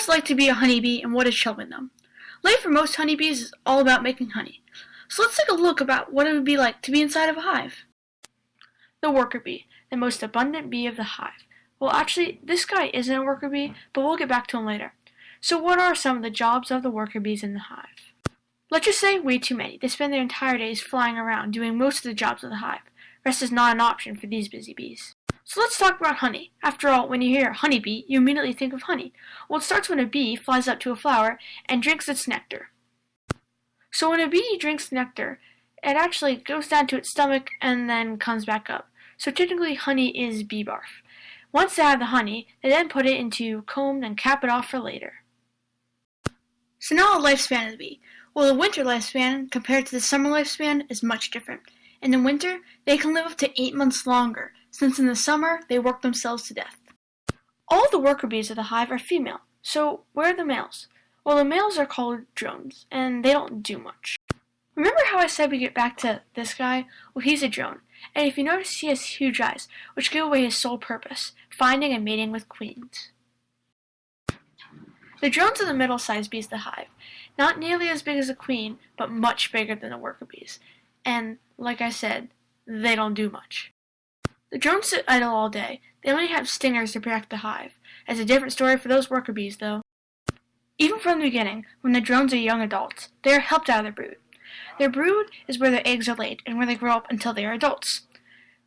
it's like to be a honeybee and what is shelving them. Life for most honeybees is all about making honey. So let's take a look about what it would be like to be inside of a hive. The worker bee, the most abundant bee of the hive. Well, actually, this guy isn't a worker bee, but we'll get back to him later. So what are some of the jobs of the worker bees in the hive? Let's just say way too many. They spend their entire days flying around doing most of the jobs of the hive. Rest is not an option for these busy bees. So let's talk about honey. After all, when you hear honeybee, you immediately think of honey. Well, it starts when a bee flies up to a flower and drinks its nectar. So when a bee drinks nectar, it actually goes down to its stomach and then comes back up. So technically honey is bee barf. Once they have the honey, they then put it into comb and cap it off for later. So now the lifespan of the bee. Well, the winter lifespan compared to the summer lifespan is much different. In the winter, they can live up to 8 months longer, since in the summer they work themselves to death. All the worker bees of the hive are female, so where are the males? Well, the males are called drones, and they don't do much. Remember how I said we get back to this guy? Well, he's a drone, and if you notice, he has huge eyes, which give away his sole purpose, finding and mating with queens. The drones are the middle-sized bees of the hive, not nearly as big as a queen, but much bigger than the worker bees, and, like I said, they don't do much. The drones sit idle all day. They only have stingers to protect the hive. That's a different story for those worker bees, though. Even from the beginning, when the drones are young adults, they are helped out of their brood. Their brood is where their eggs are laid and where they grow up until they are adults.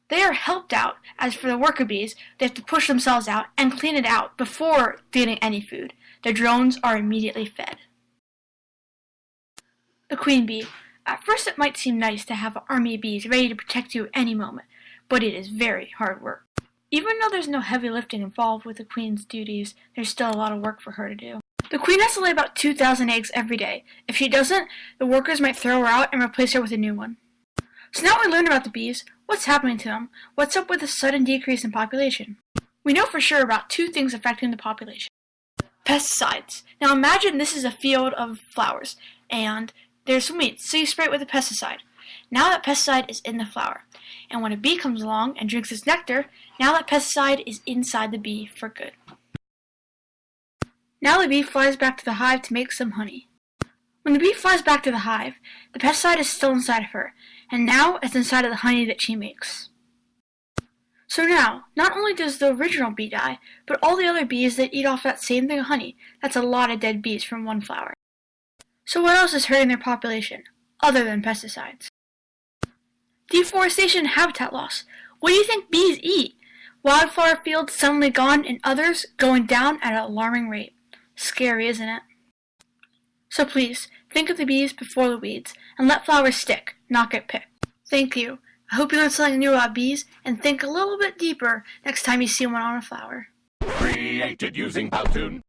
They are helped out, as for the worker bees, they have to push themselves out and clean it out before getting any food. The drones are immediately fed. The queen bee. At first it might seem nice to have an army of bees ready to protect you at any moment, but it is very hard work. Even though there's no heavy lifting involved with the queen's duties, there's still a lot of work for her to do. The queen has to lay about 2,000 eggs every day. If she doesn't, the workers might throw her out and replace her with a new one. So now we learned about the bees, what's happening to them, what's up with the sudden decrease in population. We know for sure about 2 things affecting the population. Pesticides. Now imagine this is a field of flowers, and there's some weeds, so you spray it with a pesticide. Now that pesticide is in the flower, and when a bee comes along and drinks its nectar, now that pesticide is inside the bee for good. Now the bee flies back to the hive to make some honey. When the bee flies back to the hive, the pesticide is still inside of her, and now it's inside of the honey that she makes. So now, not only does the original bee die, but all the other bees that eat off that same thing of honey, that's a lot of dead bees from one flower. So what else is hurting their population, other than pesticides? Deforestation and habitat loss. What do you think bees eat? Wildflower fields suddenly gone and others going down at an alarming rate. Scary, isn't it? So please, think of the bees before the weeds, and let flowers stick, not get picked. Thank you. I hope you learned something new about bees, and think a little bit deeper next time you see one on a flower. Created using Powtoon.